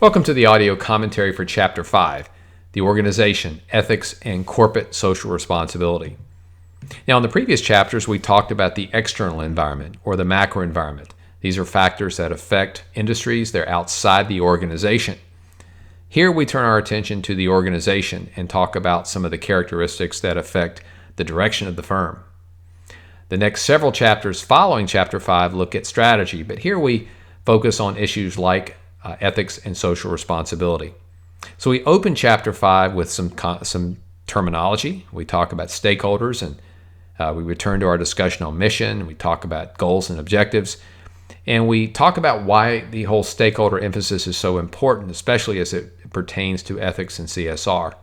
Welcome to the audio commentary for Chapter 5, The Organization, Ethics, and Corporate Social Responsibility. Now, in the previous chapters, we talked about the external environment, or the macro environment. These are factors that affect industries. They're outside the organization. Here, we turn our attention to the organization and talk about some of the characteristics that affect the direction of the firm. The next several chapters following Chapter 5 look at strategy, but here we focus on issues like ethics and social responsibility. So we open Chapter 5 with some terminology. We talk about stakeholders, and we return to our discussion on mission. We talk about goals and objectives, and we talk about why the whole stakeholder emphasis is so important, especially as it pertains to ethics and CSR.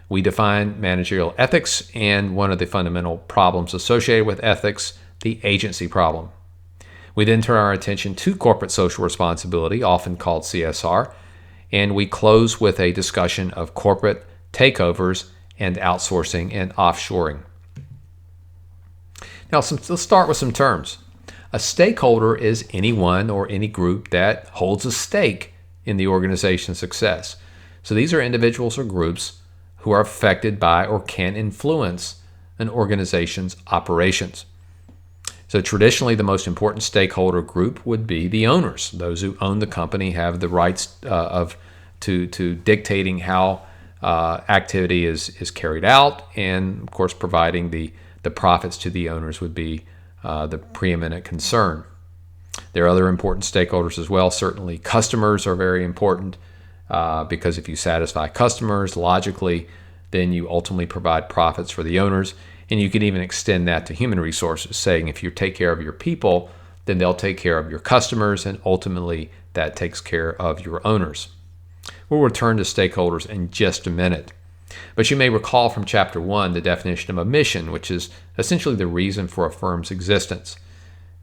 We define managerial ethics and one of the fundamental problems associated with ethics, the agency problem. We then turn our attention to corporate social responsibility, often called CSR, and we close with a discussion of corporate takeovers and outsourcing and offshoring. Now, let's start with some terms. A stakeholder is anyone or any group that holds a stake in the organization's success. So these are individuals or groups who are affected by or can influence an organization's operations. So traditionally, the most important stakeholder group would be the owners. Those who own the company have the rights to dictating how activity is carried out, and of course, providing the profits to the owners would be the preeminent concern. There are other important stakeholders as well. Certainly, customers are very important because if you satisfy customers, logically, then you ultimately provide profits for the owners. And you can even extend that to human resources, saying if you take care of your people, then they'll take care of your customers, and ultimately that takes care of your owners. We'll return to stakeholders in just a minute. But you may recall from Chapter 1 the definition of a mission, which is essentially the reason for a firm's existence.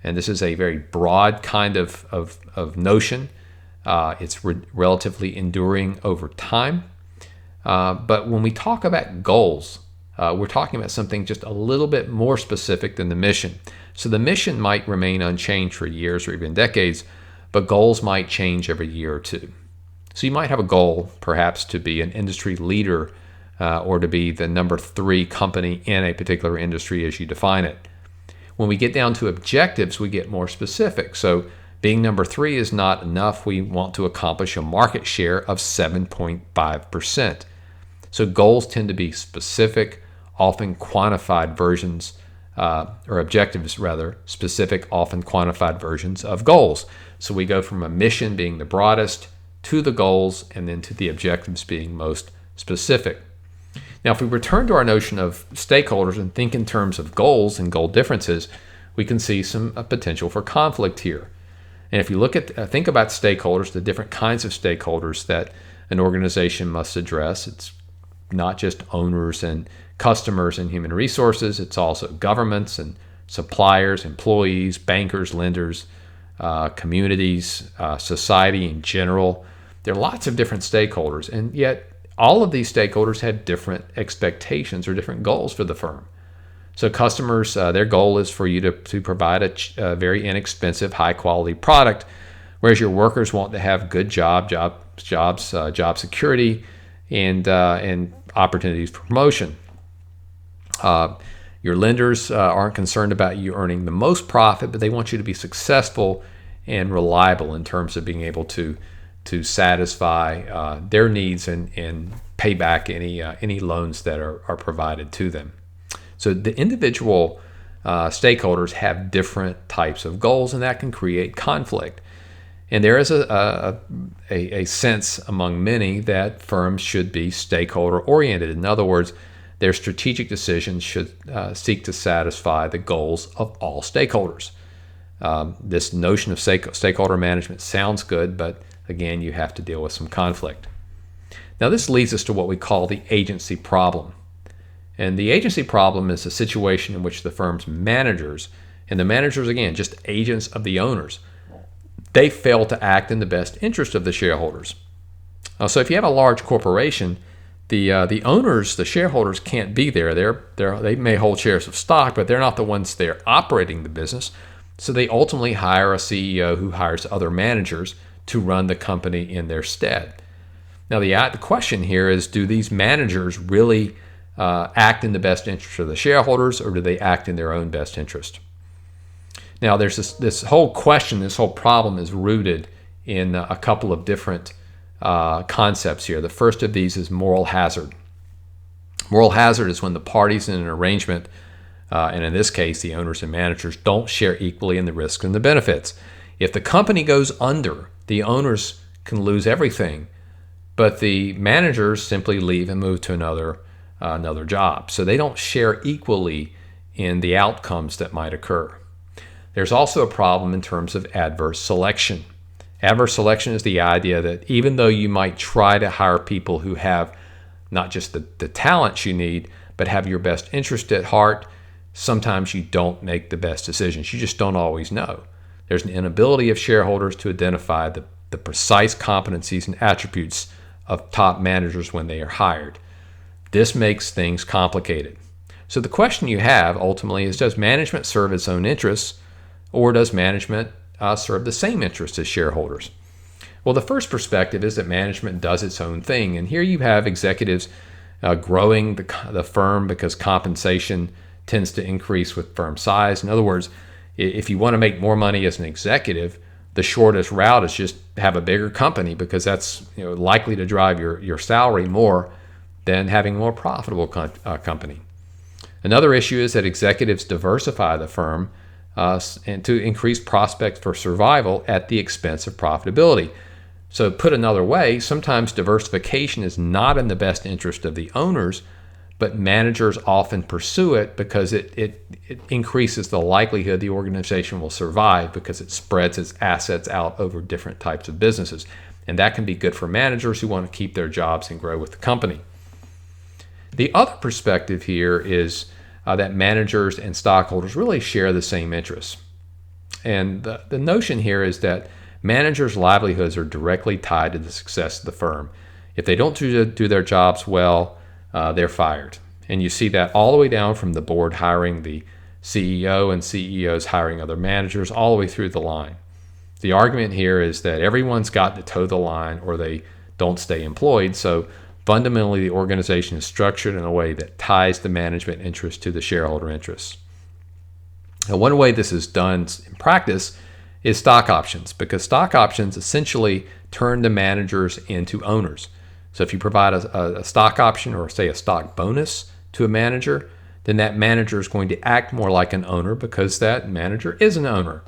And this is a very broad kind of notion. It's relatively enduring over time. But when we talk about goals, we're talking about something just a little bit more specific than the mission. So the mission might remain unchanged for years or even decades, but goals might change every year or two. So you might have a goal, perhaps, to be an industry leader or to be the number 3 company in a particular industry as you define it. When we get down to objectives, we get more specific. So being number 3 is not enough. We want to accomplish a market share of 7.5%. So goals tend to be specific, often quantified versions, or objectives rather, specific, often quantified versions of goals. So we go from a mission being the broadest to the goals and then to the objectives being most specific. Now, if we return to our notion of stakeholders and think in terms of goals and goal differences, we can see some potential for conflict here. And if you look at, think about stakeholders, the different kinds of stakeholders that an organization must address, it's not just owners and customers and human resources, it's also governments and suppliers, employees, bankers, lenders, communities, society in general. There are lots of different stakeholders, and yet all of these stakeholders have different expectations or different goals for the firm. So customers, their goal is for you to provide a very inexpensive, high-quality product, whereas your workers want to have good job security, and opportunities for promotion. Your lenders aren't concerned about you earning the most profit, but they want you to be successful and reliable in terms of being able to satisfy their needs and pay back any loans that are provided to them. So the individual stakeholders have different types of goals, and that can create conflict. And there is a sense among many that firms should be stakeholder-oriented. In other words, their strategic decisions should seek to satisfy the goals of all stakeholders. This notion of stakeholder management sounds good, but again, you have to deal with some conflict. Now, this leads us to what we call the agency problem. And the agency problem is a situation in which the firm's managers, and the managers, again, just agents of the owners, they fail to act in the best interest of the shareholders. So if you have a large corporation, the owners, the shareholders can't be there. They may hold shares of stock, but they're not the ones there operating the business. So they ultimately hire a CEO who hires other managers to run the company in their stead. Now, the question here is, do these managers really act in the best interest of the shareholders, or do they act in their own best interest? Now, there's this whole question, this whole problem is rooted in a couple of different concepts here. The first of these is moral hazard. Moral hazard is when the parties in an arrangement, and in this case, the owners and managers, don't share equally in the risks and the benefits. If the company goes under, the owners can lose everything, but the managers simply leave and move to another job. So they don't share equally in the outcomes that might occur. There's also a problem in terms of adverse selection. Adverse selection is the idea that even though you might try to hire people who have not just the talents you need, but have your best interest at heart, sometimes you don't make the best decisions. You just don't always know. There's an inability of shareholders to identify the precise competencies and attributes of top managers when they are hired. This makes things complicated. So the question you have ultimately is, does management serve its own interests, or does management serve the same interests as shareholders? Well, the first perspective is that management does its own thing. And here you have executives growing the firm because compensation tends to increase with firm size. In other words, if you want to make more money as an executive, the shortest route is just have a bigger company, because that's likely to drive your salary more than having a more profitable company. Another issue is that executives diversify the firm and to increase prospects for survival at the expense of profitability. So put another way, sometimes diversification is not in the best interest of the owners, but managers often pursue it because it increases the likelihood the organization will survive, because it spreads its assets out over different types of businesses. And that can be good for managers who want to keep their jobs and grow with the company. The other perspective here is that managers and stockholders really share the same interests. And the notion here is that managers' livelihoods are directly tied to the success of the firm. If they don't do their jobs well, they're fired. And you see that all the way down from the board hiring the CEO and CEOs hiring other managers, all the way through the line. The argument here is that everyone's got to toe the line or they don't stay employed. So fundamentally, the organization is structured in a way that ties the management interest to the shareholder interests. Now, one way this is done in practice is stock options, because stock options essentially turn the managers into owners. So if you provide a stock option, or say a stock bonus to a manager, then that manager is going to act more like an owner because that manager is an owner.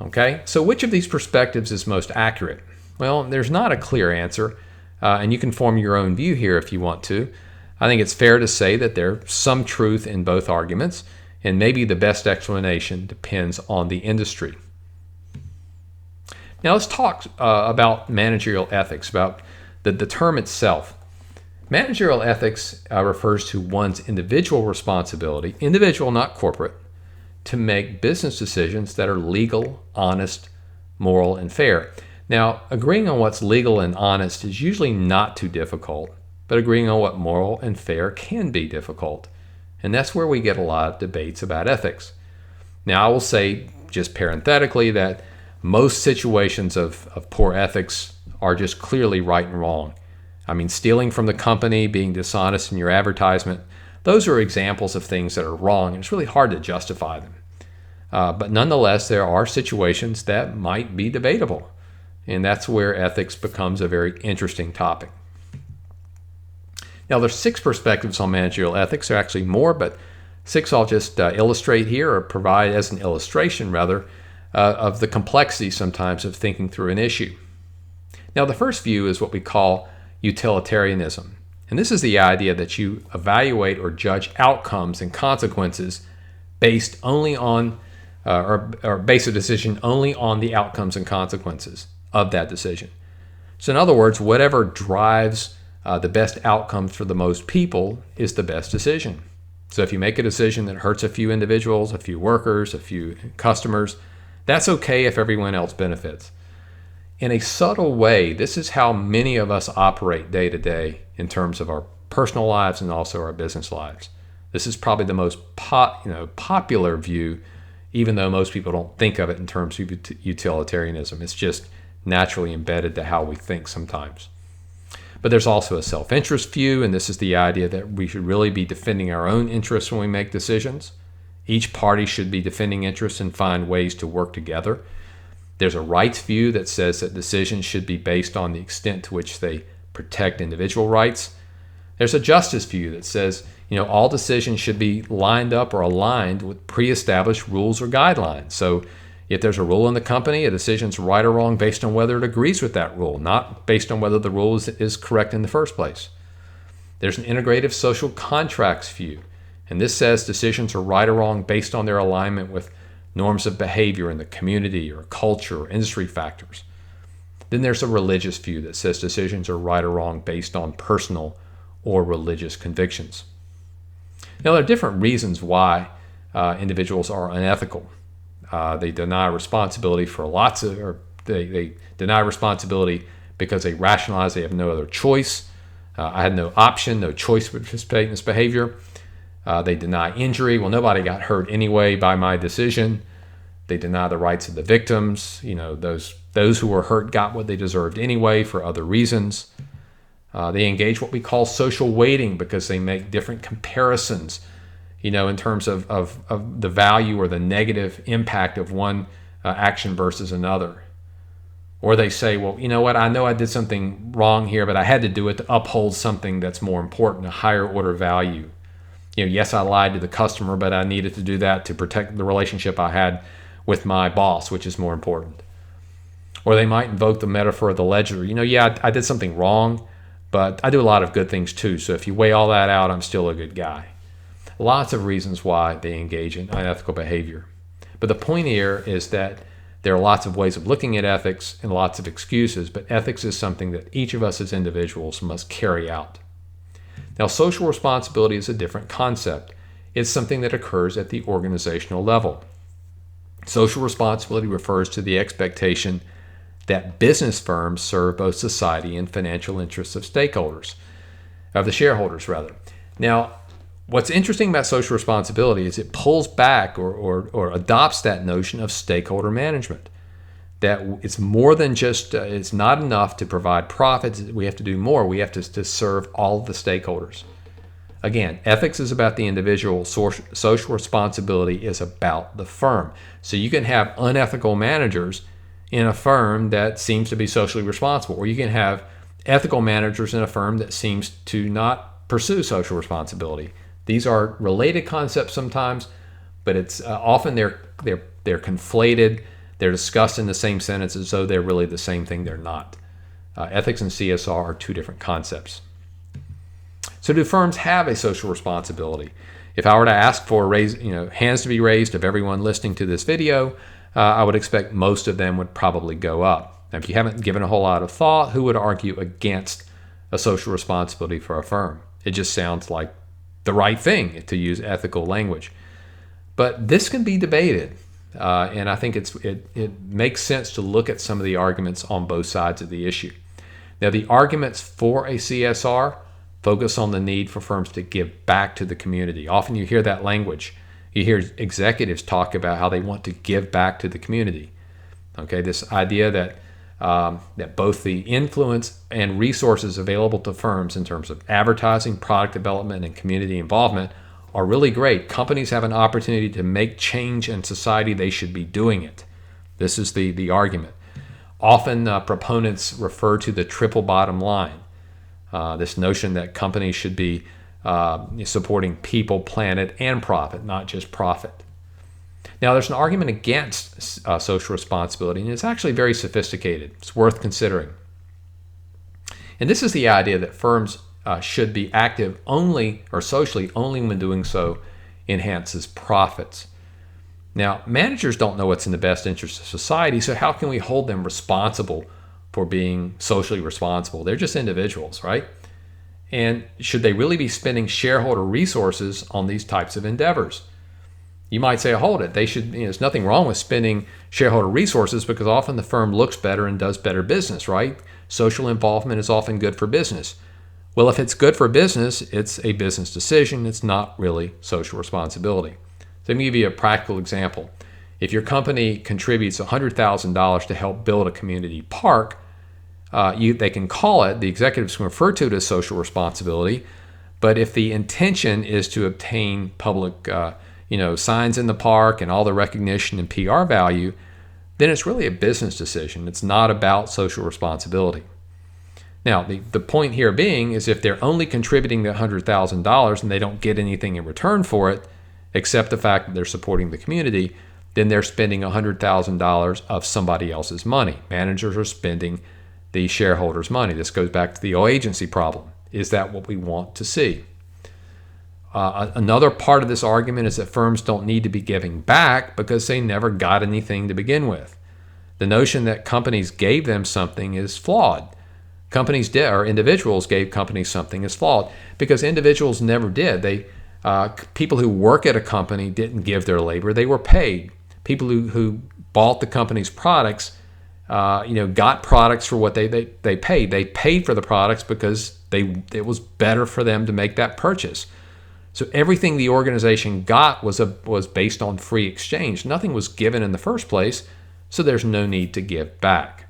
Okay, so which of these perspectives is most accurate? Well, there's not a clear answer, and you can form your own view here if you want to. I think it's fair to say that there's some truth in both arguments, and maybe the best explanation depends on the industry. Now let's talk about managerial ethics, about the term itself. Managerial ethics refers to one's individual responsibility, individual, not corporate, to make business decisions that are legal, honest, moral, and fair. Now, agreeing on what's legal and honest is usually not too difficult, but agreeing on what moral and fair can be difficult. And that's where we get a lot of debates about ethics. Now, I will say, just parenthetically, that most situations of poor ethics are just clearly right and wrong. I mean, stealing from the company, being dishonest in your advertisement, those are examples of things that are wrong, and it's really hard to justify them. But nonetheless, there are situations that might be debatable, and that's where ethics becomes a very interesting topic. Now, there's 6 perspectives on managerial ethics. There are actually more, but 6 I'll just illustrate here, or provide as an illustration, rather, of the complexity sometimes of thinking through an issue. Now, the first view is what we call utilitarianism. And this is the idea that you evaluate or judge outcomes and consequences based only on, or base a decision only on the outcomes and consequences of that decision. So in other words, whatever drives the best outcomes for the most people is the best decision. So if you make a decision that hurts a few individuals, a few workers, a few customers, that's okay if everyone else benefits. In a subtle way, this is how many of us operate day to day in terms of our personal lives and also our business lives. This is probably the most popular view, even though most people don't think of it in terms of utilitarianism. It's just naturally embedded to how we think sometimes. But there's also a self-interest view, and this is the idea that we should really be defending our own interests when we make decisions. Each party should be defending interests and find ways to work together. There's a rights view that says that decisions should be based on the extent to which they protect individual rights. There's a justice view that says, all decisions should be lined up or aligned with pre-established rules or guidelines. So if there's a rule in the company, a decision's right or wrong based on whether it agrees with that rule, not based on whether the rule is correct in the first place. There's an integrative social contracts view, and this says decisions are right or wrong based on their alignment with norms of behavior in the community or culture or industry factors. Then there's a religious view that says decisions are right or wrong based on personal or religious convictions. Now, there are different reasons why individuals are unethical. They deny responsibility they deny responsibility because they rationalize they have no other choice. I had no option, no choice to participate in this behavior. They deny injury. Well, nobody got hurt anyway by my decision. They deny the rights of the victims. Those who were hurt got what they deserved anyway for other reasons. They engage what we call social weighting because they make different comparisons, in terms of the value or the negative impact of one action versus another. Or they say, well, you know what, I know I did something wrong here, but I had to do it to uphold something that's more important, a higher order value. Yes, I lied to the customer, but I needed to do that to protect the relationship I had with my boss, which is more important. Or they might invoke the metaphor of the ledger. I did something wrong, but I do a lot of good things too. So if you weigh all that out, I'm still a good guy. Lots of reasons why they engage in unethical behavior. But the point here is that there are lots of ways of looking at ethics and lots of excuses, but ethics is something that each of us as individuals must carry out. Now, social responsibility is a different concept. It's something that occurs at the organizational level. Social responsibility refers to the expectation that business firms serve both society and financial interests of the shareholders rather. Now, what's interesting about social responsibility is it pulls back or adopts that notion of stakeholder management. That it's more than just, it's not enough to provide profits. We have to do more. We have to serve all of the stakeholders. Again, ethics is about the individual. Social responsibility is about the firm. So you can have unethical managers in a firm that seems to be socially responsible, or you can have ethical managers in a firm that seems to not pursue social responsibility. These are related concepts sometimes, but it's often they're conflated. They're discussed in the same sentence as though they're really the same thing. They're not. Ethics and CSR are two different concepts. So do firms have a social responsibility? If I were to ask for hands to be raised of everyone listening to this video, I would expect most of them would probably go up. Now, if you haven't given a whole lot of thought, who would argue against a social responsibility for a firm? It just sounds like the right thing to use ethical language. But this can be debated, and I think it makes sense to look at some of the arguments on both sides of the issue. Now, the arguments for a CSR focus on the need for firms to give back to the community. Often you hear that language. You hear executives talk about how they want to give back to the community. Okay, this idea that both the influence and resources available to firms in terms of advertising, product development, and community involvement are really great. Companies have an opportunity to make change in society. They should be doing it. This is the argument. Often proponents refer to the triple bottom line, this notion that companies should be supporting people, planet, and profit, not just profit. Now, there's an argument against social responsibility, and it's actually very sophisticated. It's worth considering. And this is the idea that firms should be active only or socially only when doing so enhances profits. Now, managers don't know what's in the best interest of society, so how can we hold them responsible for being socially responsible? They're just individuals, right? And should they really be spending shareholder resources on these types of endeavors? You might say, hold it, they should. There's nothing wrong with spending shareholder resources because often the firm looks better and does better business, right? Social involvement is often good for business. Well, if it's good for business, it's a business decision. It's not really social responsibility. So let me give you a practical example. If your company contributes $100,000 to help build a community park, they can call it, the executives can refer to it as social responsibility. But if the intention is to obtain public signs in the park and all the recognition and PR value, then it's really a business decision. It's not about social responsibility. Now, the point here being is if they're only contributing the $100,000 and they don't get anything in return for it, except the fact that they're supporting the community, then they're spending $100,000 of somebody else's money. Managers are spending the shareholders' money. This goes back to the agency problem. Is that what we want to see? Another part of this argument is that firms don't need to be giving back because they never got anything to begin with. The notion that companies gave them something is flawed. Companies did, or individuals gave companies something is flawed because individuals never did. People who work at a company didn't give their labor; they were paid. People who bought the company's products, got products for what they paid. They paid for the products because it was better for them to make that purchase. So everything the organization got was based on free exchange. Nothing was given in the first place, so there's no need to give back.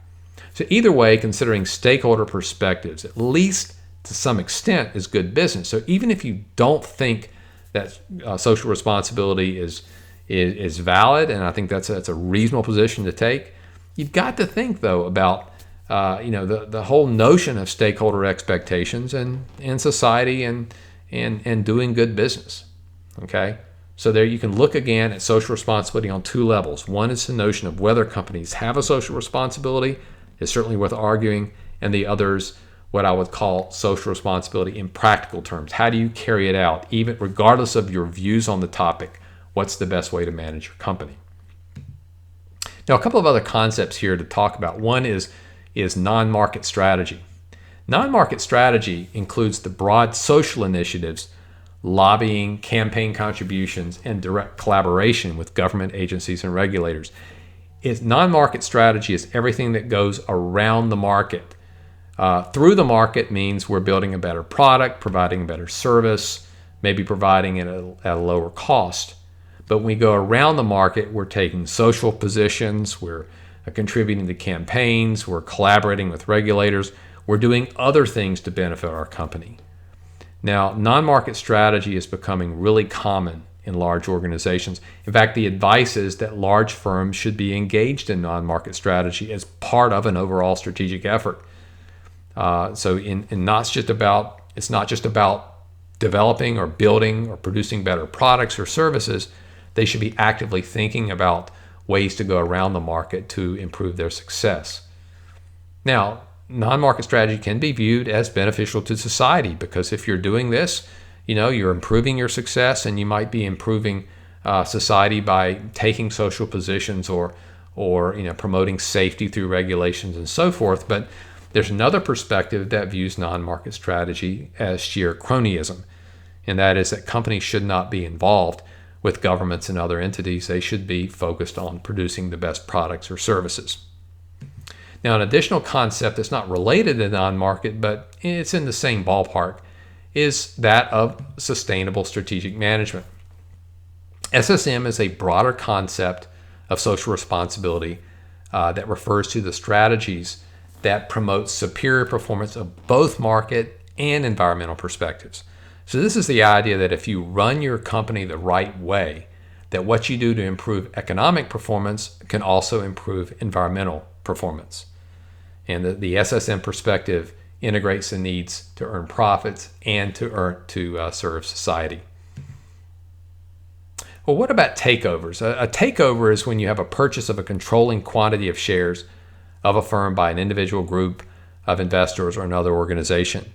So either way, considering stakeholder perspectives, at least to some extent, is good business. So even if you don't think that social responsibility is valid, and I think that's a reasonable position to take, you've got to think though about the whole notion of stakeholder expectations and society and doing good business. Okay, so there you can look again at social responsibility on two levels. One is the notion of whether companies have a social responsibility. Is certainly worth arguing, and the other's what I would call social responsibility in practical terms. How do you carry it out, even regardless of your views on the topic? What's the best way to manage your company? Now, a couple of other concepts here to talk about. One is non-market strategy. Non-market strategy includes the broad social initiatives, lobbying, campaign contributions, and direct collaboration with government agencies and regulators. Non-market strategy is everything that goes around the market. Through the market means we're building a better product, providing a better service, maybe providing it at a lower cost. But when we go around the market, we're taking social positions, we're contributing to campaigns, we're collaborating with regulators, we're doing other things to benefit our company. Now, non-market strategy is becoming really common in large organizations. In fact, the advice is that large firms should be engaged in non-market strategy as part of an overall strategic effort. It's not just about developing or building or producing better products or services. They should be actively thinking about ways to go around the market to improve their success. Now, non-market strategy can be viewed as beneficial to society because if you're doing this, you're improving your success, and you might be improving society by taking social positions or promoting safety through regulations and so forth. But there's another perspective that views non-market strategy as sheer cronyism, and that is that companies should not be involved with governments and other entities. They should be focused on producing the best products or services. Now, an additional concept that's not related to non-market, but it's in the same ballpark, is that of sustainable strategic management. SSM is a broader concept of social responsibility that refers to the strategies that promote superior performance of both market and environmental perspectives. So this is the idea that if you run your company the right way, that what you do to improve economic performance can also improve environmental performance. And the SSM perspective integrates the needs to earn profits and to serve society. Well, what about takeovers? A takeover is when you have a purchase of a controlling quantity of shares of a firm by an individual group of investors or another organization.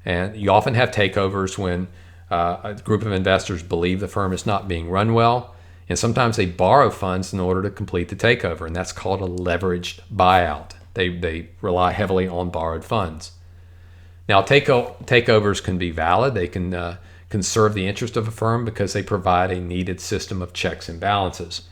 And you often have takeovers when a group of investors believe the firm is not being run well, and sometimes they borrow funds in order to complete the takeover, and that's called a leveraged buyout. They rely heavily on borrowed funds. Now, takeovers can be valid. They can serve the interest of a firm because they provide a needed system of checks and balances.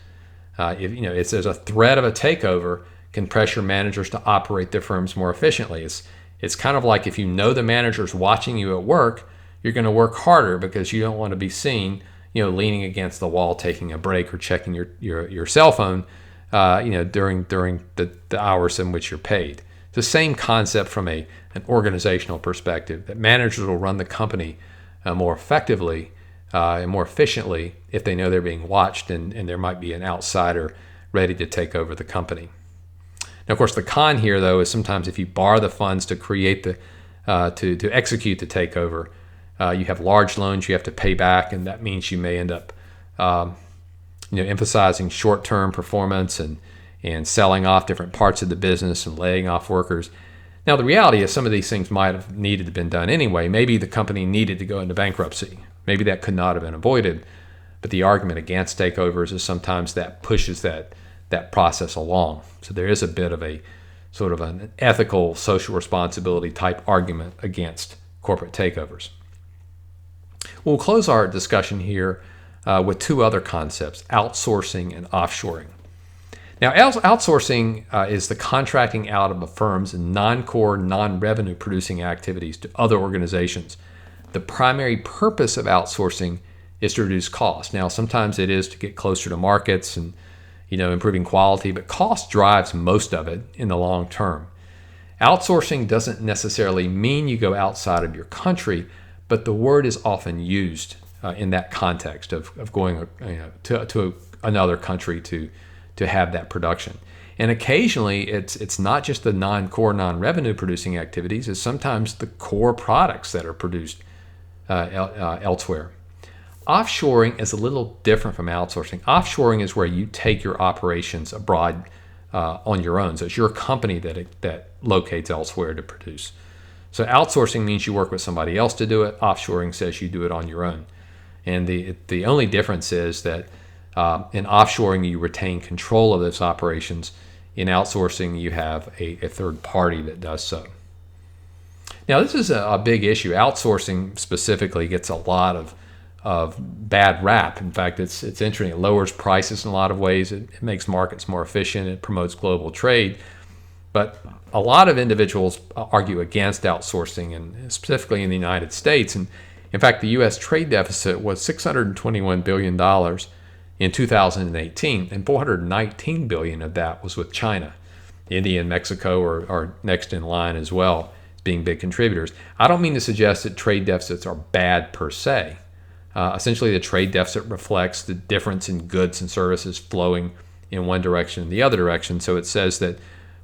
If there's a threat of a takeover, can pressure managers to operate their firms more efficiently. It's kind of like if you know the manager's watching you at work, you're going to work harder because you don't want to be seen, leaning against the wall, taking a break, or checking your cell phone, during the hours in which you're paid. It's the same concept from an organizational perspective, that managers will run the company more effectively and more efficiently if they know they're being watched and there might be an outsider ready to take over the company. Now, of course, the con here, though, is sometimes if you borrow the funds to create to execute the takeover, you have large loans you have to pay back, and that means you may end up emphasizing short-term performance and selling off different parts of the business and laying off workers. Now, the reality is some of these things might have needed to have been done anyway. Maybe the company needed to go into bankruptcy. Maybe that could not have been avoided. But the argument against takeovers is sometimes that pushes that process along. So there is a bit of a sort of an ethical, social responsibility type argument against corporate takeovers. We'll close our discussion here with two other concepts, outsourcing and offshoring. Now, outsourcing is the contracting out of a firm's non-core, non-revenue producing activities to other organizations. The primary purpose of outsourcing is to reduce costs. Now, sometimes it is to get closer to markets and improving quality, but cost drives most of it in the long term. Outsourcing doesn't necessarily mean you go outside of your country, but the word is often used in that context of going to another country to have that production. And occasionally it's not just the non-core, non-revenue producing activities, it's sometimes the core products that are produced elsewhere. Offshoring is a little different from outsourcing. Offshoring is where you take your operations abroad on your own. So it's your company that locates elsewhere to produce. So outsourcing means you work with somebody else to do it. Offshoring says you do it on your own. And the only difference is that in offshoring, you retain control of those operations. In outsourcing, you have a third party that does so. Now, this is a big issue. Outsourcing specifically gets a lot of bad rap. In fact, it's interesting. It lowers prices in a lot of ways. It makes markets more efficient. It promotes global trade. But a lot of individuals argue against outsourcing, and specifically in the United States. And in fact, the U.S. trade deficit was $621 billion in 2018, and $419 billion of that was with China. India and Mexico are next in line as well, being big contributors. I don't mean to suggest that trade deficits are bad per se. Essentially, the trade deficit reflects the difference in goods and services flowing in one direction and the other direction. So it says that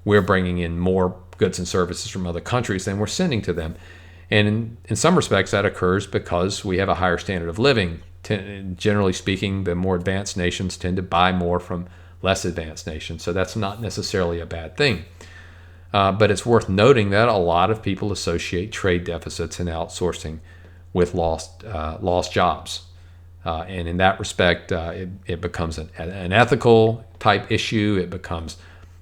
we're bringing in more goods and services from other countries than we're sending to them. And in some respects, that occurs because we have a higher standard of living. Generally speaking, the more advanced nations tend to buy more from less advanced nations. So that's not necessarily a bad thing. But it's worth noting that a lot of people associate trade deficits and outsourcing with lost jobs. And in that respect, it becomes an ethical type issue. It becomes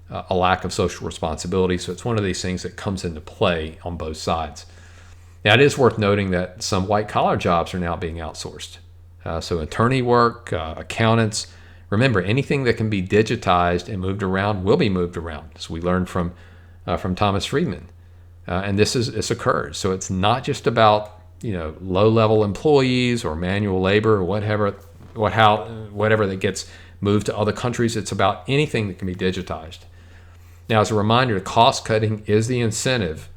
a lack of social responsibility. So it's one of these things that comes into play on both sides. Now, it is worth noting that some white-collar jobs are now being outsourced. So attorney work, accountants. Remember, anything that can be digitized and moved around will be moved around, as we learned from Thomas Friedman. And this occurs. So it's not just about low-level employees or manual labor or whatever that gets moved to other countries. It's about anything that can be digitized. Now, as a reminder, cost-cutting is the incentive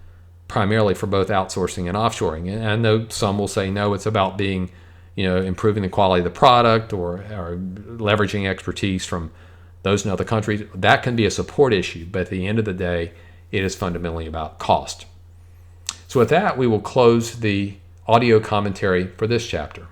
primarily for both outsourcing and offshoring. And I know some will say, no, it's about being, improving the quality of the product or leveraging expertise from those in other countries. That can be a support issue, but at the end of the day, it is fundamentally about cost. So with that, we will close the audio commentary for this chapter.